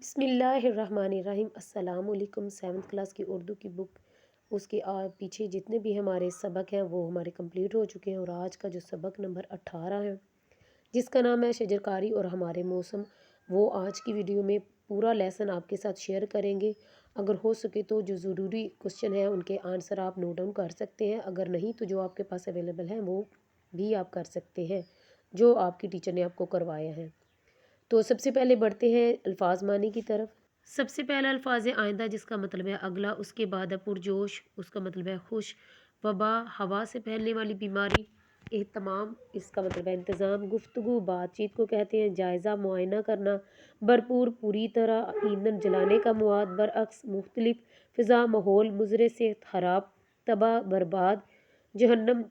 بسم اللہ الرحمن الرحیم۔ السلام علیکم۔ 7th کلاس کی اردو کی بک، اس کے پیچھے جتنے بھی ہمارے سبق ہیں وہ ہمارے کمپلیٹ ہو چکے ہیں، اور آج کا جو سبق نمبر 18 ہے جس کا نام ہے شجرکاری اور ہمارے موسم، وہ آج کی ویڈیو میں پورا لیسن آپ کے ساتھ شیئر کریں گے۔ اگر ہو سکے تو جو ضروری کوشچن ہیں ان کے آنسر آپ نوٹ ڈاؤن کر سکتے ہیں، اگر نہیں تو جو آپ کے پاس اویلیبل ہیں وہ بھی آپ کر سکتے ہیں جو آپ کی ٹیچر نے آپ کو کروایا ہے۔ تو سب سے پہلے بڑھتے ہیں الفاظ معنی کی طرف۔ سب سے پہلا الفاظ ہے آئندہ، جس کا مطلب ہے اگلا۔ اس کے بعد ہے پرجوش، اس کا مطلب ہے خوش۔ وبا، ہوا سے پھیلنے والی بیماری۔ اہتمام، اس کا مطلب ہے انتظام۔ گفتگو، بات چیت کو کہتے ہیں۔ جائزہ، معائنہ کرنا۔ بھرپور، پوری طرح۔ ایندھن، جلانے کا مواد۔ برعکس، مختلف۔ فضا، ماحول۔ مضر سے، خراب۔ تباہ، برباد۔ جنم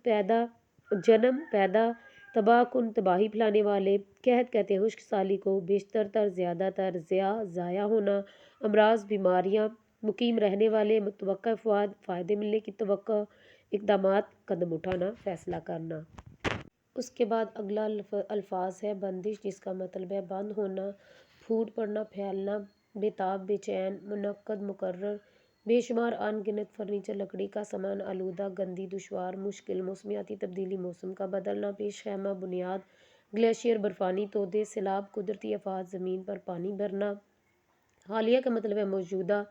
پیدا، تباہ کن، تباہی پھیلانے والے۔ قحط کہتے ہیں خشک سالی کو۔ بیشتر تر، زیادہ تر۔ ضائع ہونا۔ امراض، بیماریاں۔ مقیم، رہنے والے۔ متوقع فوائد، فائدے ملنے کی توقع۔ اقدامات، قدم اٹھانا، فیصلہ کرنا۔ اس کے بعد اگلا الفاظ ہے بندش، جس کا مطلب ہے بند ہونا، پھوٹ پڑنا، پھیلنا۔ بےتاب، بے چین۔ منعقد، مقرر۔ بے شمار، ان گنت۔ فرنیچر، لکڑی کا سامان۔ آلودہ، گندی، دشوار، مشکل۔ موسمیاتی تبدیلی، موسم کا بدلنا۔ پیش خیمہ، بنیاد۔ گلیشیئر، برفانی تودے۔ سیلاب، قدرتی آفات، زمین پر پانی بھرنا۔ حالیہ کا مطلب ہے موجودہ۔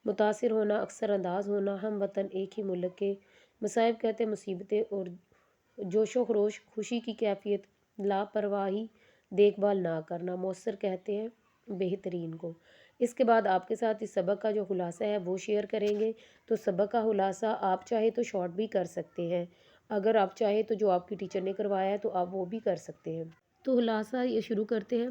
متاثر ہونا، اکثر انداز ہونا۔ ہم وطن، ایک ہی ملک کے۔ مصائب کہتے ہیں مصیبتیں اور جوش و خروش، خوشی کی کیفیت۔ لاپرواہی، دیکھ بھال نہ کرنا۔ مؤثر کہتے ہیں بہترین کو۔ اس کے بعد آپ کے ساتھ اس سبق کا جو خلاصہ ہے وہ شیئر کریں گے۔ تو سبق کا خلاصہ آپ چاہے تو شارٹ بھی کر سکتے ہیں، اگر آپ چاہے تو جو آپ کی ٹیچر نے کروایا ہے تو آپ وہ بھی کر سکتے ہیں۔ تو خلاصہ یہ شروع کرتے ہیں۔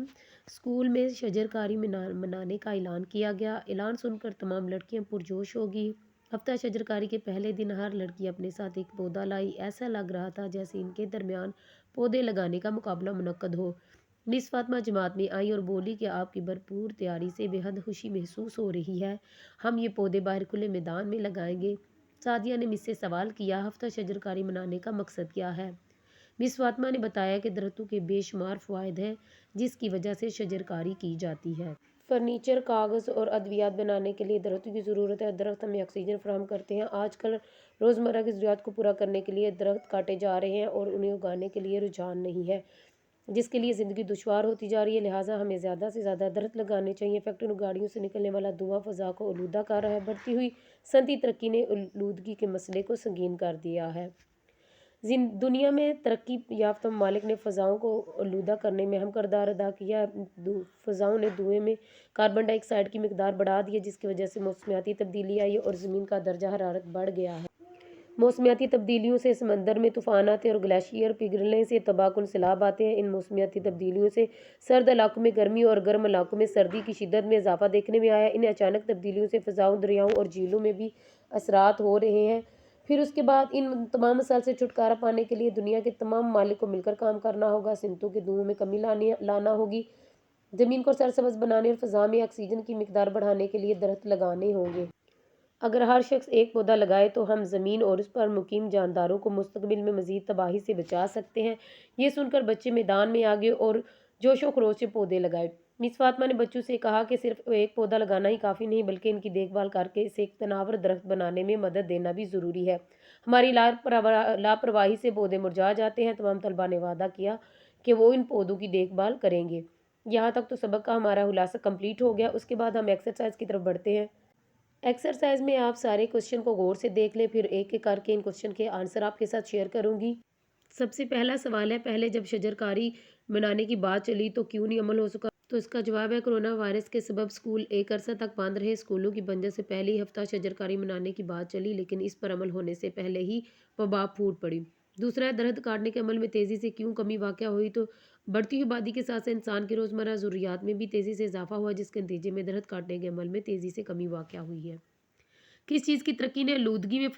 اسکول میں شجرکاری منانے کا اعلان کیا گیا۔ اعلان سن کر تمام لڑکیاں پرجوش ہوگی۔ ہفتہ شجرکاری کے پہلے دن ہر لڑکی اپنے ساتھ ایک پودا لائی۔ ایسا لگ رہا تھا جیسے ان کے درمیان پودے لگانے کا مقابلہ منعقد ہو۔ مس فاطمہ جماعت میں آئی اور بولی کہ آپ کی بھرپور تیاری سے بے حد خوشی محسوس ہو رہی ہے، ہم یہ پودے باہر کھلے میدان میں لگائیں گے۔ سعدیہ نے مس سے سوال کیا، ہفتہ شجرکاری منانے کا مقصد کیا ہے؟ مس فاطمہ نے بتایا کہ درختوں کے بے شمار فوائد ہیں جس کی وجہ سے شجرکاری کی جاتی ہے۔ فرنیچر، کاغذ اور ادویات بنانے کے لیے درختوں کی ضرورت ہے۔ درخت ہمیں آکسیجن فراہم کرتے ہیں۔ آج کل روزمرہ کی ضروریات کو پورا کرنے کے لیے درخت کاٹے جا رہے ہیں اور انہیں اگانے کے لیے رجحان نہیں ہے، جس کے لیے زندگی دشوار ہوتی جا رہی ہے، لہٰذا ہمیں زیادہ سے زیادہ درخت لگانے چاہیے۔ فیکٹریوں اور گاڑیوں سے نکلنے والا دھواں فضا کو آلودہ کر رہا ہے۔ بڑھتی ہوئی صنعتی ترقی نے آلودگی کے مسئلے کو سنگین کر دیا ہے۔ دنیا میں ترقی یافتہ ممالک نے فضاؤں کو آلودہ کرنے میں اہم کردار ادا کیا ہے۔ فضاؤں نے دھوئیں میں کاربن ڈائی آکسائیڈ کی مقدار بڑھا دی ہے، جس کی وجہ سے موسمیاتی تبدیلی آئی ہے اور زمین کا درجہ حرارت بڑھ گیا ہے۔ موسمیاتی تبدیلیوں سے سمندر میں طوفان آتے ہیں اور گلیشیئر پگھلنے سے تباہ کن سیلاب آتے ہیں۔ ان موسمیاتی تبدیلیوں سے سرد علاقوں میں گرمی اور گرم علاقوں میں سردی کی شدت میں اضافہ دیکھنے میں آیا ہے۔ ان اچانک تبدیلیوں سے فضاؤں، دریاؤں اور جھیلوں میں بھی اثرات ہو رہے ہیں۔ پھر اس کے بعد ان تمام مسائل سے چھٹکارا پانے کے لیے دنیا کے تمام ممالک کو مل کر کام کرنا ہوگا۔ صنعتوں کے دھوئیں میں کمی لانا ہوگی، زمین کو سرسبز بنانے اور فضا میں آکسیجن کی مقدار بڑھانے کے لیے درخت لگانے ہوں گے۔ اگر ہر شخص ایک پودا لگائے تو ہم زمین اور اس پر مقیم جانداروں کو مستقبل میں مزید تباہی سے بچا سکتے ہیں۔ یہ سن کر بچے میدان میں آ گئے اور جوش و خروش سے پودے لگائے۔ مس فاطمہ نے بچوں سے کہا کہ صرف ایک پودا لگانا ہی کافی نہیں، بلکہ ان کی دیکھ بھال کر کے اسے ایک تناور درخت بنانے میں مدد دینا بھی ضروری ہے۔ ہماری لاپرواہی سے پودے مرجھا جاتے ہیں۔ تمام طلباء نے وعدہ کیا کہ وہ ان پودوں کی دیکھ بھال کریں گے۔ یہاں تک تو سبق کا ہمارا خلاصہ کمپلیٹ ہو گیا۔ اس کے بعد ہم ایکسرسائز کی طرف بڑھتے ہیں۔ ایکسرسائز میں آپ سارے کوشچن کو غور سے دیکھ لیں، پھر ایک ایک کر کے ان کوشچن کے آنسر آپ کے ساتھ شیئر کروں گی۔ سب سے پہلا سوال ہے، پہلے جب شجرکاری منانے کی بات چلی تو کیوں نہیں عمل ہو سکا؟ تو اس کا جواب ہے کورونا وائرس کے سبب اسکول ایک عرصہ تک بند رہے۔ اسکولوں کی بندش سے پہلے ہی ہفتہ شجرکاری منانے کی بات چلی، لیکن اس پر عمل ہونے سے پہلے ہی وبا پھوٹ پڑی۔ دوسرا ہے، درخت کاٹنے کے عمل میں تیزی سے کیوں کمی واقع ہوئی؟ تو بڑھتی ہوئی آبادی کے ساتھ ساتھ انسان کی روزمرہ ضروریات میں بھی تیزی سے اضافہ ہوا، جس کے نتیجے میں درخت کاٹنے کے عمل میں تیزی سے کمی واقع ہوئی ہے۔ کس چیز کی ترقی نے آلودگی میں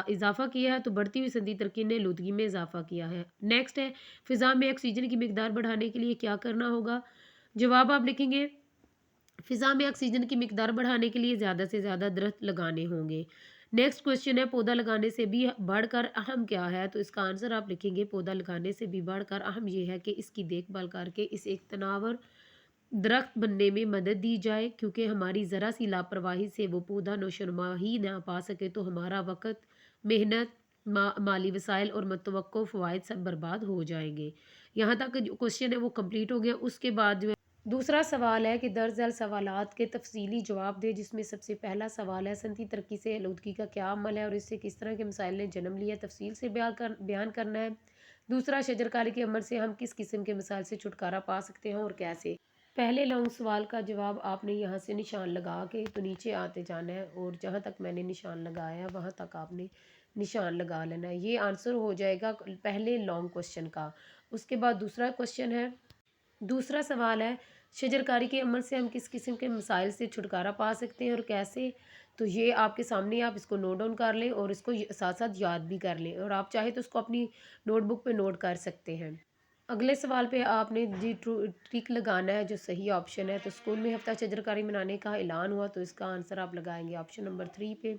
اضافہ کیا ہے؟ تو بڑھتی ہوئی صنعتی ترقی نے آلودگی میں اضافہ کیا ہے۔ نیکسٹ ہے، فضا میں آکسیجن کی مقدار بڑھانے کے لیے کیا کرنا ہوگا؟ جواب آپ لکھیں گے، فضا میں آکسیجن کی مقدار بڑھانے کے لیے زیادہ سے زیادہ درخت لگانے ہوں گے۔ نیکسٹ کوشچن ہے، پودا لگانے سے بھی بڑھ کر اہم کیا ہے؟ تو اس کا آنسر آپ لکھیں گے، پودا لگانے سے بھی بڑھ کر اہم یہ ہے کہ اس کی دیکھ بھال کر کے اسے ایک تناور درخت بننے میں مدد دی جائے، کیونکہ ہماری ذرا سی لاپرواہی سے وہ پودا نوشرما ہی نہ پا سکے تو ہمارا وقت، محنت، مالی وسائل اور متوقع فوائد سب برباد ہو جائیں گے۔ یہاں تک جو کوشچن ہے وہ کمپلیٹ ہو گیا۔ اس کے بعد جو ہے دوسرا سوال ہے کہ درج ذیل سوالات کے تفصیلی جواب دے، جس میں سب سے پہلا سوال ہے صنعتی ترقی سے آلودگی کا کیا عمل ہے اور اس سے کس طرح کے مسائل نے جنم لیا، تفصیل سے بیان کرنا ہے۔ دوسرا، شجرکاری کے عمل سے ہم کس قسم کے مسائل سے چھٹکارا پا سکتے ہیں اور کیسے۔ پہلے لانگ سوال کا جواب آپ نے یہاں سے نشان لگا کے تو نیچے آتے جانا ہے، اور جہاں تک میں نے نشان لگایا وہاں تک آپ نے نشان لگا لینا ہے۔ یہ آنسر ہو جائے گا پہلے لانگ کوشچن کا۔ اس کے بعد دوسرا کوشچن ہے، دوسرا سوال ہے شجرکاری کے عمل سے ہم کس قسم کے مسائل سے چھٹکارا پا سکتے ہیں اور کیسے۔ تو یہ آپ کے سامنے، آپ اس کو نوٹ ڈاؤن کر لیں اور اس کو ساتھ ساتھ یاد بھی کر لیں، اور آپ چاہے تو اس کو اپنی نوٹ بک پہ نوٹ کر سکتے ہیں۔ اگلے سوال پہ آپ نے جی ٹک لگانا ہے جو صحیح آپشن ہے۔ تو اسکول میں ہفتہ شجرکاری منانے کا اعلان ہوا، تو اس کا آنسر آپ لگائیں گے آپشن نمبر 3 پہ۔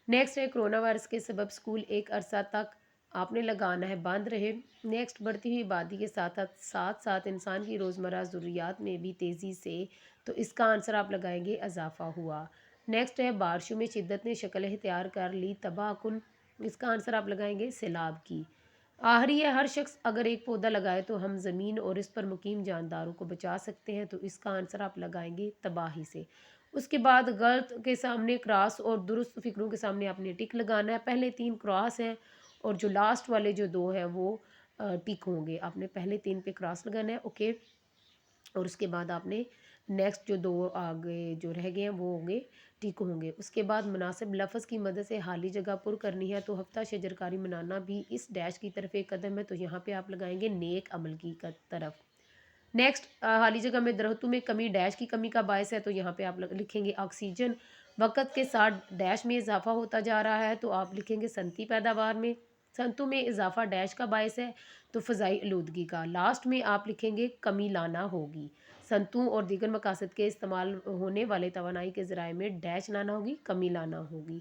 نیکسٹ ہے کرونا وائرس کے سبب اسکول ایک عرصہ تک آپ نے لگانا ہے بند رہے۔ نیکسٹ، بڑھتی ہوئی آبادی کے ساتھ ساتھ انسان کی روزمرہ ضروریات میں بھی تیزی سے، تو اس کا آنسر آپ لگائیں گے اضافہ ہوا۔ نیکسٹ ہے بارشوں میں شدت نے شکل اختیار کر لی تباہ کن، اس کا آنسر آپ لگائیں گے سیلاب کی۔ آخری ہے، ہر شخص اگر ایک پودا لگائے تو ہم زمین اور اس پر مقیم جانداروں کو بچا سکتے ہیں، تو اس کا آنسر آپ لگائیں گے تباہی سے۔ اس کے بعد غلط کے سامنے کراس اور درست فکروں کے سامنے آپ نے ٹک لگانا ہے۔ پہلے 3 کراس ہیں اور جو لاسٹ والے جو 2 ہیں وہ ٹک ہوں گے۔ آپ نے پہلے 3 پہ کراس لگانا ہے، اوکے، اور اس کے بعد آپ نے نیکسٹ جو 2 آگے جو رہ گئے ہیں وہ ہوں گے ٹک ہوں گے۔ اس کے بعد مناسب لفظ کی مدد سے خالی جگہ پر کرنی ہے، تو ہفتہ شجرکاری منانا بھی اس ڈیش کی طرف ایک قدم ہے، تو یہاں پہ آپ لگائیں گے نیک عمل کی طرف۔ نیکسٹ، خالی جگہ میں درختوں میں کمی ڈیش کی کمی کا باعث ہے، تو یہاں پہ آپ لکھیں گے آکسیجن۔ وقت کے ساتھ ڈیش میں اضافہ ہوتا جا رہا ہے، تو آپ لکھیں گے صنعتی پیداوار میں۔ صنعتوں میں اضافہ ڈیش کا باعث ہے، تو فضائی آلودگی کا۔ لاسٹ میں آپ لکھیں گے کمی لانا ہوگی۔ صنعتوں اور دیگر مقاصد کے استعمال ہونے والے توانائی کے ذرائع میں ڈیش لانا ہوگی، کمی لانا ہوگی۔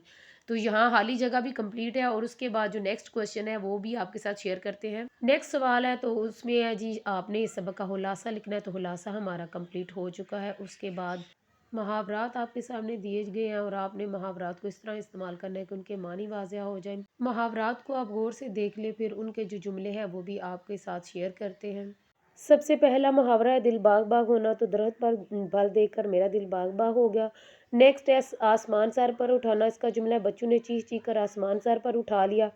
تو یہاں خالی جگہ بھی کمپلیٹ ہے، اور اس کے بعد جو نیکسٹ کوشچن ہے وہ بھی آپ کے ساتھ شیئر کرتے ہیں۔ نیکسٹ سوال ہے، تو اس میں ہے جی آپ نے اس سبق کا خلاصہ لکھنا ہے، تو خلاصہ ہمارا کمپلیٹ ہو چکا ہے۔ اس کے بعد محاورات آپ کے سامنے دیے گئے ہیں، اور آپ نے محاورات کو اس طرح استعمال کرنا ہے کہ ان کے معنی واضح ہو جائیں۔ محاورات کو آپ غور سے دیکھ لیں، پھر ان کے جو جملے ہیں وہ بھی آپ کے ساتھ شیئر کرتے ہیں۔ سب سے پہلا محاورہ ہے دل باغ باغ ہونا، تو درخت پر پھل دیکھ کر میرا دل باغ باغ ہو گیا۔ نیکسٹ ہے آسمان سر پر اٹھانا، اس کا جملہ ہے بچوں نے چیخ چیخ کر آسمان سر پر اٹھا لیا۔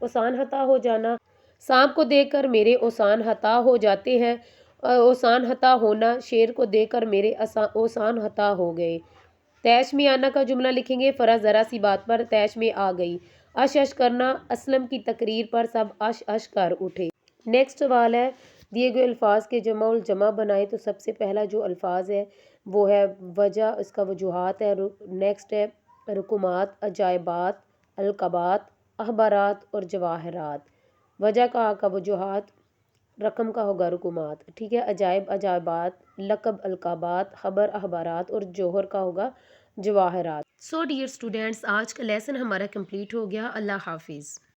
اوسان ہتا ہو جانا، سانپ کو دیکھ کر میرے اوسان ہتا ہو جاتے ہیں۔ اوسان ہتا ہونا، شیر کو دیکھ کر میرے اوسان ہتا ہو گئے۔ تیش میں آنا کا جملہ لکھیں گے فرح ذرا سی بات پر تیش میں آ گئی۔ اش اش کرنا، اسلم کی تقریر پر سب اش اش کر اٹھے۔ نیکسٹ سوال ہے دیے گئے الفاظ کے جمع الجمع بنائے، تو سب سے پہلا جو الفاظ ہے وہ ہے وجہ، اس کا وجوہات ہے۔ نیکسٹ ہے رقومات، عجائبات، القابات، اخبارات اور جواہرات۔ وجہ کا وجوہات، رقم کا ہوگا رقومات، ٹھیک ہے، عجائب عجائبات، لقب القابات، خبر اخبارات اور جوہر کا ہوگا جواہرات۔ سو ڈیئر اسٹوڈینٹس، آج کا لیسن ہمارا کمپلیٹ ہو گیا۔ اللہ حافظ۔